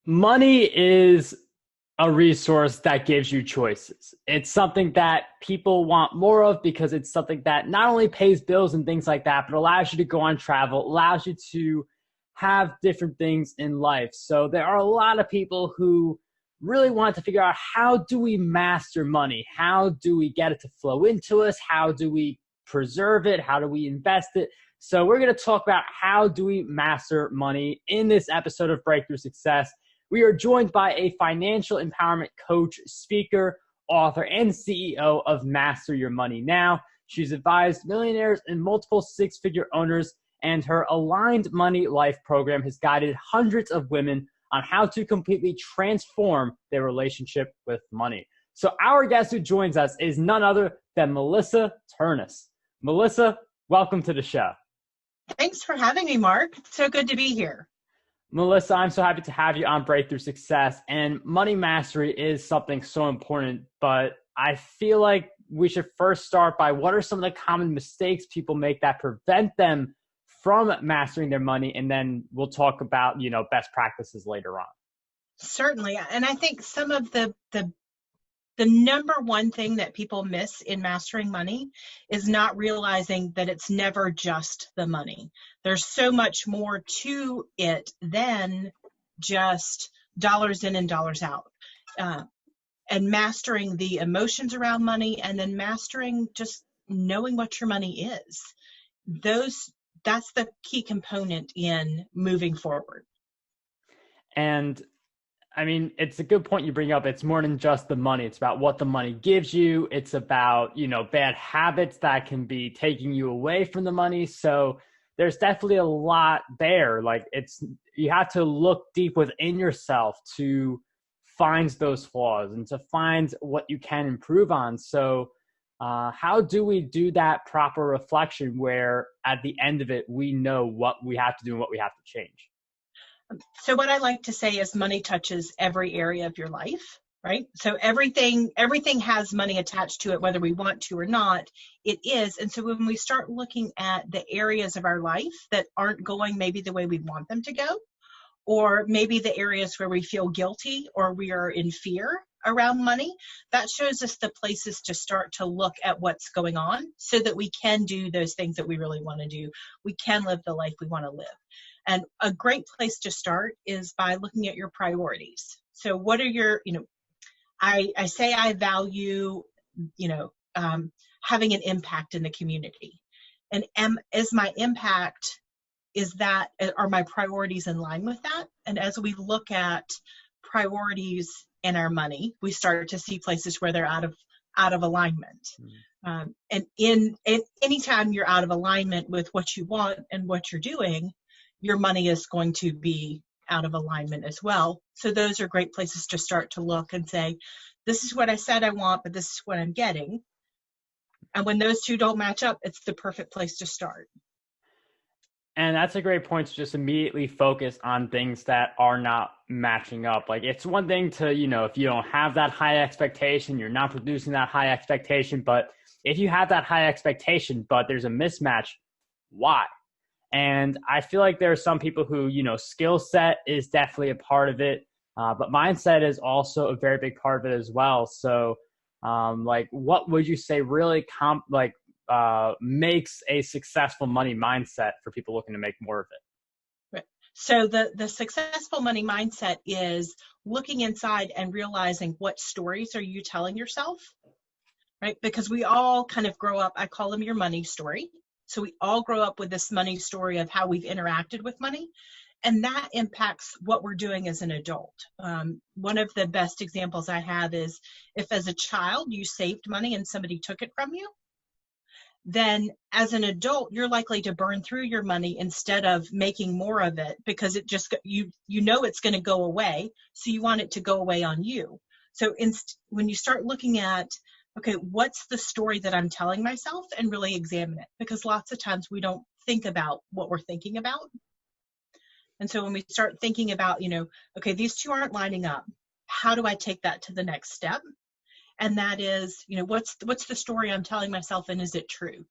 Money is a resource that gives you choices. It's something that people want more of because it's something that not only pays bills and things like that, but allows you to go on travel, allows you to have different things in life. So there are a lot of people who really want to figure out, how do we master money? How do we get it to flow into us? How do we preserve it? How do we invest it? So we're going to talk about how do we master money in this episode of Breakthrough Success. We are joined by a financial empowerment coach, speaker, author, and CEO of Master Your Money Now. She's advised millionaires and multiple six-figure owners, and her Aligned Money Life program has guided hundreds of women on how to completely transform their relationship with money. So our guest who joins us is none other than Melissa Ternes. Melissa, welcome to the show. Thanks for having me, Mark. It's so good to be here. Melissa, I'm so happy to have you on Breakthrough Success. And money mastery is something so important, but I feel like we should first start by, what are some of the common mistakes people make that prevent them from mastering their money? And then we'll talk about, best practices later on. Certainly. And I think some of the number one thing that people miss in mastering money is not realizing that it's never just the money. There's so much more to it than just dollars in and dollars out. And mastering the emotions around money, and then mastering just knowing what your money is. That's the key component in moving forward. And I mean, it's a good point you bring up. It's more than just the money. It's about what the money gives you. It's about, bad habits that can be taking you away from the money. So there's definitely a lot there. Like, you have to look deep within yourself to find those flaws and to find what you can improve on. So how do we do that proper reflection where at the end of it, we know what we have to do and what we have to change? So what I like to say is money touches every area of your life, right? So everything has money attached to it, whether we want to or not, it is. And so when we start looking at the areas of our life that aren't going maybe the way we want them to go, or maybe the areas where we feel guilty or we are in fear around money, that shows us the places to start to look at what's going on so that we can do those things that we really want to do. We can live the life we want to live. And a great place to start is by looking at your priorities. So what are your, I say I value, having an impact in the community. And is my impact, are my priorities in line with that? And as we look at priorities in our money, we start to see places where they're out of alignment. And anytime you're out of alignment with what you want and what you're doing, your money is going to be out of alignment as well. So those are great places to start to look and say, this is what I said I want, but this is what I'm getting. And when those two don't match up, it's the perfect place to start. And that's a great point, to just immediately focus on things that are not matching up. Like, it's one thing to, if you don't have that high expectation, you're not producing that high expectation. But if you have that high expectation, but there's a mismatch, why? And I feel like there are some people who, skill set is definitely a part of it, but mindset is also a very big part of it as well. So, what would you say really makes a successful money mindset for people looking to make more of it? Right. So the successful money mindset is looking inside and realizing, what stories are you telling yourself, right? Because we all kind of grow up, I call them your money story. So we all grow up with this money story of how we've interacted with money, and that impacts what we're doing as an adult. One of the best examples I have is, if as a child you saved money and somebody took it from you, then as an adult, you're likely to burn through your money instead of making more of it, because it just, it's going to go away. So you want it to go away on you. So when you start looking at, okay, what's the story that I'm telling myself, and really examine it, because lots of times we don't think about what we're thinking about. And so when we start thinking about, okay, these two aren't lining up, how do I take that to the next step? And that is, what's the story I'm telling myself, and is it true?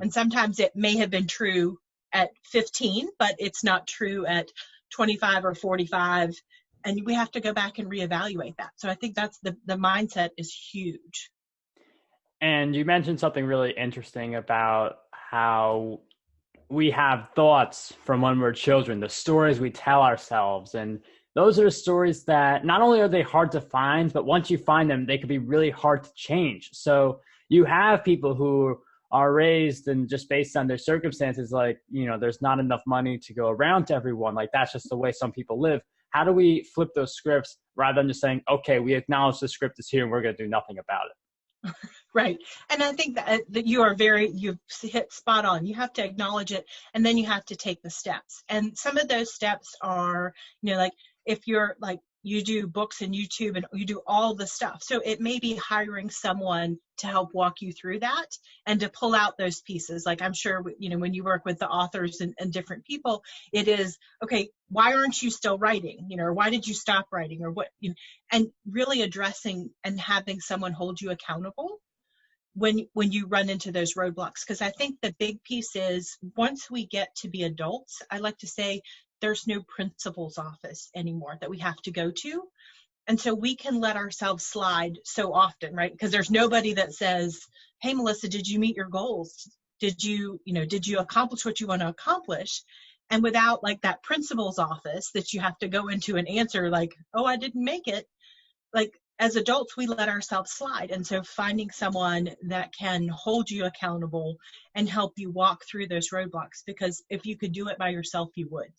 And sometimes it may have been true at 15, but it's not true at 25 or 45. And we have to go back and reevaluate that. So I think that's the mindset is huge. And you mentioned something really interesting about how we have thoughts from when we're children, the stories we tell ourselves. And those are the stories that not only are they hard to find, but once you find them, they can be really hard to change. So you have people who are raised and just based on their circumstances, like, you know, there's not enough money to go around to everyone. Like, that's just the way some people live. How do we flip those scripts rather than just saying, okay, we acknowledge the script is here and we're going to do nothing about it? Right. And I think that you've hit spot on. You have to acknowledge it, and then you have to take the steps. And some of those steps are, like if you're like, you do books and YouTube and you do all the stuff. So it may be hiring someone to help walk you through that and to pull out those pieces. Like, I'm sure, when you work with the authors and different people, it is, okay, why aren't you still writing? Or why did you stop writing, or what, and really addressing and having someone hold you accountable when you run into those roadblocks. Because I think the big piece is, once we get to be adults, I like to say there's no principal's office anymore that we have to go to. And so we can let ourselves slide so often, right? Because there's nobody that says, hey, Melissa, did you meet your goals? Did you accomplish what you want to accomplish? And without like that principal's office that you have to go into and answer like, oh, I didn't make it. Like, as adults, we let ourselves slide. And so finding someone that can hold you accountable and help you walk through those roadblocks, because if you could do it by yourself, you would,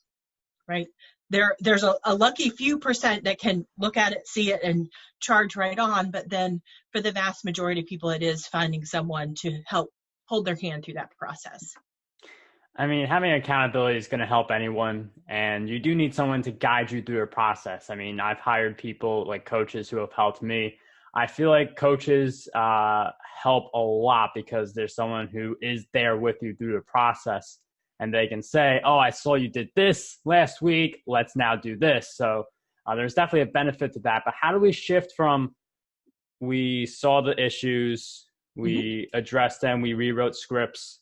right? There's a lucky few percent that can look at it, see it, and charge right on. But then for the vast majority of people, it is finding someone to help hold their hand through that process. I mean, having accountability is going to help anyone, and you do need someone to guide you through a process. I mean, I've hired people like coaches who have helped me. I feel like coaches help a lot because there's someone who is there with you through the process, and they can say, oh, I saw you did this last week. Let's now do this. So there's definitely a benefit to that. But how do we shift from we saw the issues, we addressed them, we rewrote scripts,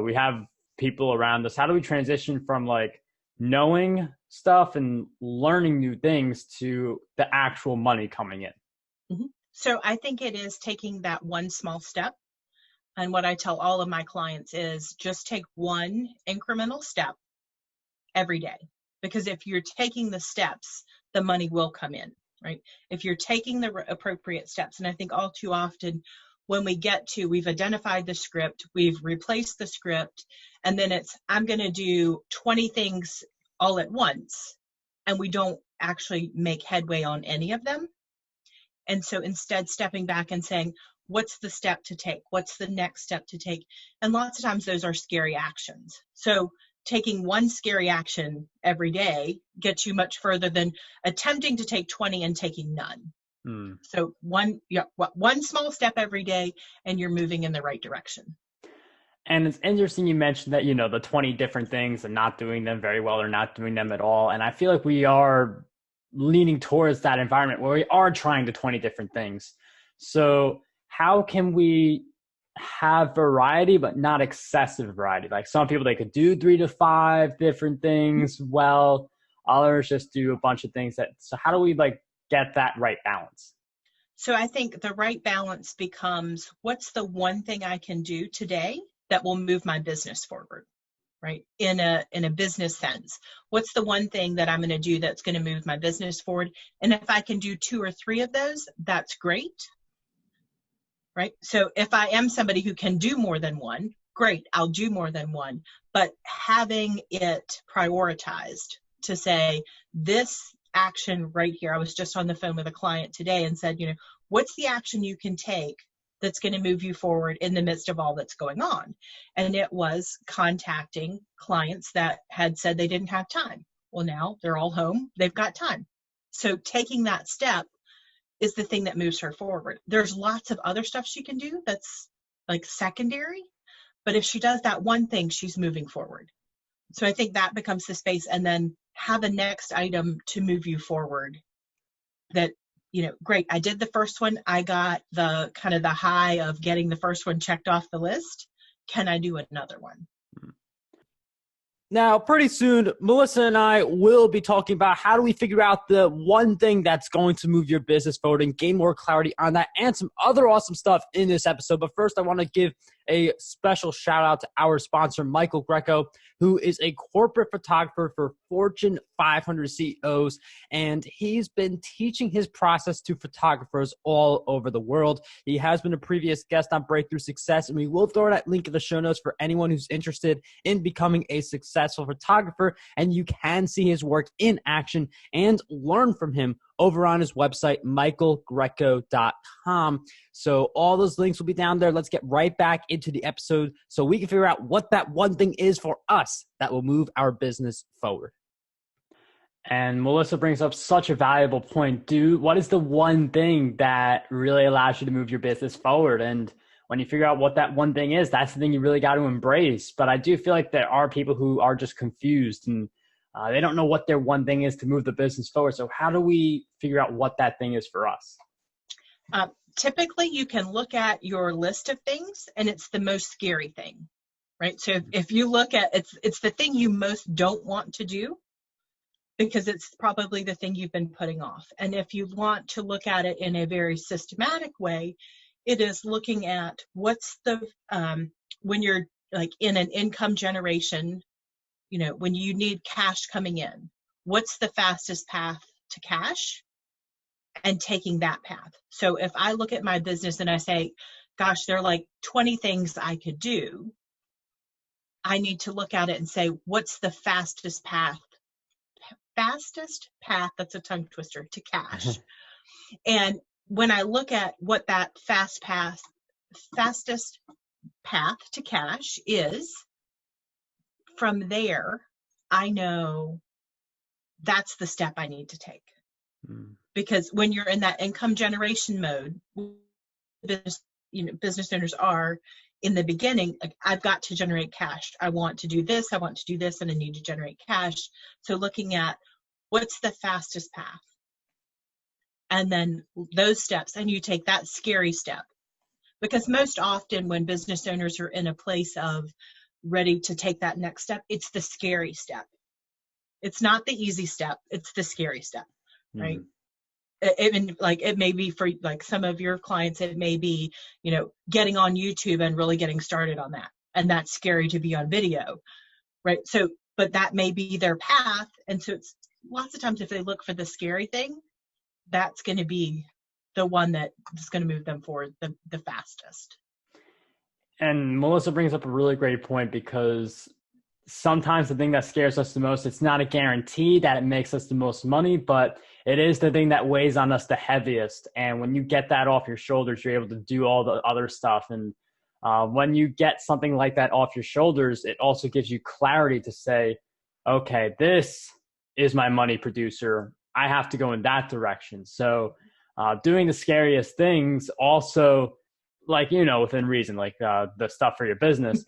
we have people around us. How do we transition from like knowing stuff and learning new things to the actual money coming in? So I think it is taking that one small step. And what I tell all of my clients is just take one incremental step every day. Because if you're taking the steps, the money will come in, right? If you're taking the appropriate steps. And I think all too often, when we get to, we've identified the script, we've replaced the script, and then it's, I'm going to do 20 things all at once, and we don't actually make headway on any of them. And so instead, stepping back and saying, what's the step to take? What's the next step to take? And lots of times those are scary actions. So taking one scary action every day gets you much further than attempting to take 20 and taking none. So one small step every day, and you're moving in the right direction. And it's interesting you mentioned that, the 20 different things and not doing them very well or not doing them at all. And I feel like we are leaning towards that environment where we are trying the 20 different things. So how can we have variety, but not excessive variety? Like some people, they could do 3 to 5 different things well, others just do a bunch of things so how do we like get that right balance? So I think the right balance becomes, what's the one thing I can do today that will move my business forward, right? In a business sense, what's the one thing that I'm going to do that's going to move my business forward? And if I can do 2 or 3 of those, that's great, right? So if I am somebody who can do more than one, great, I'll do more than one. But having it prioritized to say, this action right here. I was just on the phone with a client today and said, what's the action you can take that's going to move you forward in the midst of all that's going on? And it was contacting clients that had said they didn't have time. Well, now they're all home. They've got time. So taking that step is the thing that moves her forward. There's lots of other stuff she can do that's like secondary, but if she does that one thing, she's moving forward. So I think that becomes the space, and then have a next item to move you forward. That, great, I did the first one. I got the kind of the high of getting the first one checked off the list. Can I do another one? Now, pretty soon, Melissa and I will be talking about how do we figure out the one thing that's going to move your business forward and gain more clarity on that and some other awesome stuff in this episode. But first, I want to give a special shout out to our sponsor, Michael Grecco, who is a corporate photographer for Fortune 500 CEOs, and he's been teaching his process to photographers all over the world. He has been a previous guest on Breakthrough Success, and we will throw that link in the show notes for anyone who's interested in becoming a successful photographer, and you can see his work in action and learn from him over on his website, michaelgrecco.com. So all those links will be down there. Let's get right back into the episode so we can figure out what that one thing is for us that will move our business forward. And Melissa brings up such a valuable point. Dude, what is the one thing that really allows you to move your business forward? And when you figure out what that one thing is, that's the thing you really got to embrace. But I do feel like there are people who are just confused and they don't know what their one thing is to move the business forward. So how do we figure out what that thing is for us? Typically, you can look at your list of things, and it's the most scary thing, right? So if you look at it's the thing you most don't want to do because it's probably the thing you've been putting off. And if you want to look at it in a very systematic way, it is looking at what's the when you're like in an income generation, you know, when you need cash coming in, what's the fastest path to cash and taking that path. So if I look at my business and I say, gosh, there are like 20 things I could do, I need to look at it and say, what's the fastest path, that's a tongue twister, to cash. And when I look at what that fastest path to cash is, from there, I know that's the step I need to take. Because when you're in that income generation mode, business owners are in the beginning, like, I've got to generate cash. I want to do this, and I need to generate cash. So looking at what's the fastest path, and then those steps, and you take that scary step. Because most often when business owners are in a place of ready to take that next step, it's the scary step. It's not the easy step, it's the scary step, right? It may be for like some of your clients, it may be, you know, getting on YouTube and really getting started on that. And that's scary to be on video, right? So, but that may be their path. And so it's lots of times if they look for the scary thing, that's going to be the one that is going to move them forward the fastest. And Melissa brings up a really great point, because sometimes the thing that scares us the most, it's not a guarantee that it makes us the most money, but it is the thing that weighs on us the heaviest. And when you get that off your shoulders, you're able to do all the other stuff. And when you get something like that off your shoulders, it also gives you clarity to say, okay, this is my money producer. I have to go in that direction. So doing the scariest things also, like, you know, within reason, like the stuff for your business,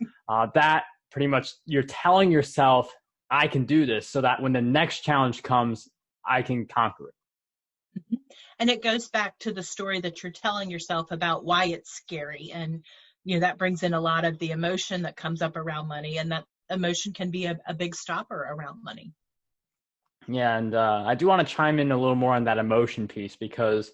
that pretty much you're telling yourself, I can do this, so that when the next challenge comes, I can conquer it. And it goes back to the story that you're telling yourself about why it's scary. And, you know, that brings in a lot of the emotion that comes up around money, and that emotion can be a big stopper around money. Yeah. And I do want to chime in a little more on that emotion piece, because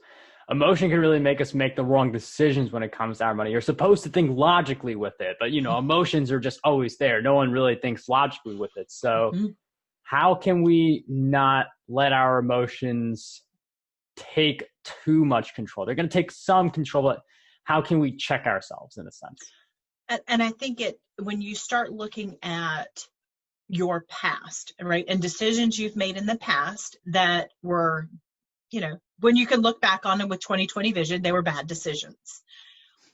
emotion can really make us make the wrong decisions when it comes to our money. You're supposed to think logically with it, but, you know, emotions are just always there. No one really thinks logically with it. So how can we not let our emotions take too much control? They're going to take some control, but how can we check ourselves in a sense? And I think when you start looking at your past, right, and decisions you've made in the past that were, you know, when you can look back on them with 20/20 vision, they were bad decisions.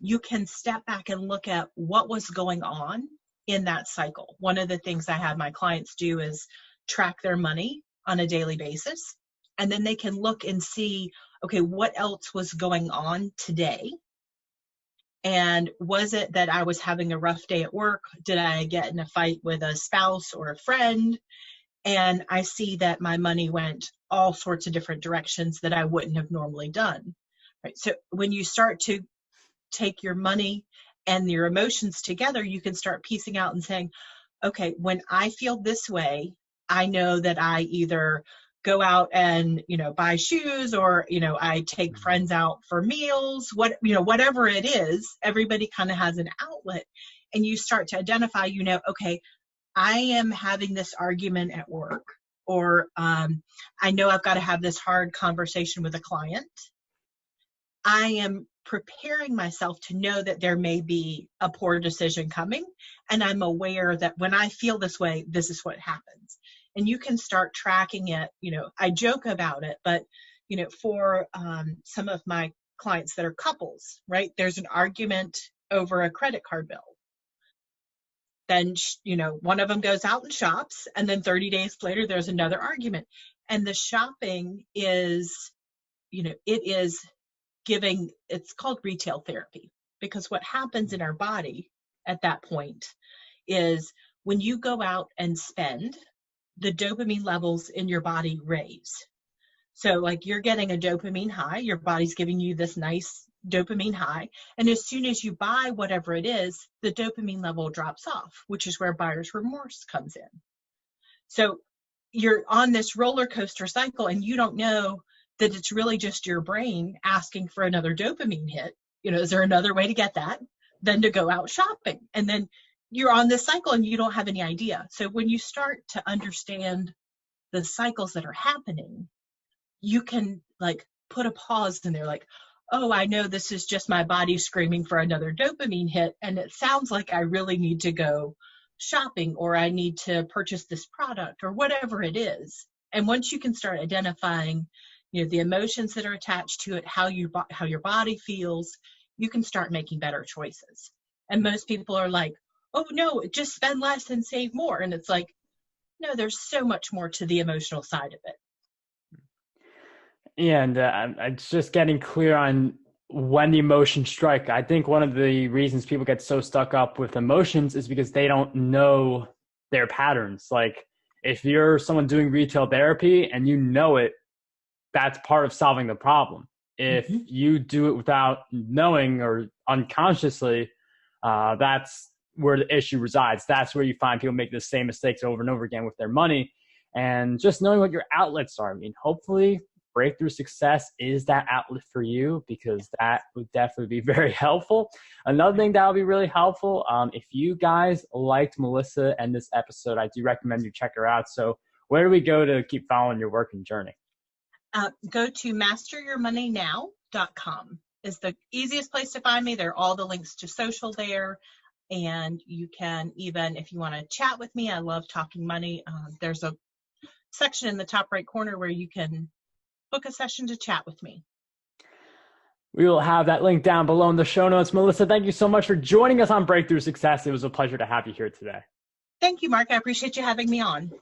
You can step back and look at what was going on in that cycle. One of the things I have my clients do is track their money on a daily basis. And then they can look and see, okay, what else was going on today? And was it that I was having a rough day at work? Did I get in a fight with a spouse or a friend? And I see that my money went all sorts of different directions that I wouldn't have normally done. Right? So when you start to take your money and your emotions together, you can start piecing out and saying, okay, when I feel this way, I know that I either go out and, buy shoes, or, I take friends out for meals, whatever it is, everybody kind of has an outlet. And you start to identify, okay, I am having this argument at work, or I know I've got to have this hard conversation with a client. I am preparing myself to know that there may be a poor decision coming, and I'm aware that when I feel this way, this is what happens. And you can start tracking it. I joke about it, but for some of my clients that are couples, right, there's an argument over a credit card bill. Then one of them goes out and shops, and then 30 days later there's another argument. And the shopping is, it is giving, it's called retail therapy, because what happens in our body at that point is when you go out and spend, the dopamine levels in your body raise. So like you're getting a dopamine high, your body's giving you this nice dopamine high. And as soon as you buy whatever it is, the dopamine level drops off, which is where buyer's remorse comes in. So you're on this roller coaster cycle, and you don't know that it's really just your brain asking for another dopamine hit. Is there another way to get that than to go out shopping? And then you're on this cycle and you don't have any idea. So when you start to understand the cycles that are happening, you can like put a pause in there, like, oh, I know this is just my body screaming for another dopamine hit, and it sounds like I really need to go shopping, or I need to purchase this product, or whatever it is. And once you can start identifying, the emotions that are attached to it, how your body feels, you can start making better choices. And most people are like, oh no, just spend less and save more. And it's like, no, there's so much more to the emotional side of it. Yeah, and it's just getting clear on when the emotions strike. I think one of the reasons people get so stuck up with emotions is because they don't know their patterns. Like if you're someone doing retail therapy and you know it, that's part of solving the problem. If you do it without knowing or unconsciously, that's where the issue resides. That's where you find people make the same mistakes over and over again with their money. And just knowing what your outlets are. I mean, hopefully Breakthrough Success is that outlet for you, because that would definitely be very helpful. Another thing that would be really helpful, if you guys liked Melissa and this episode, I do recommend you check her out. So where do we go to keep following your work and journey? Go to masteryourmoneynow.com is the easiest place to find me. There are all the links to social there. And you can even, if you want to chat with me, I love talking money. There's a section in the top right corner where you can book a session to chat with me. We will have that link down below in the show notes. Melissa, thank you so much for joining us on Breakthrough Success. It was a pleasure to have you here today. Thank you, Mark. I appreciate you having me on.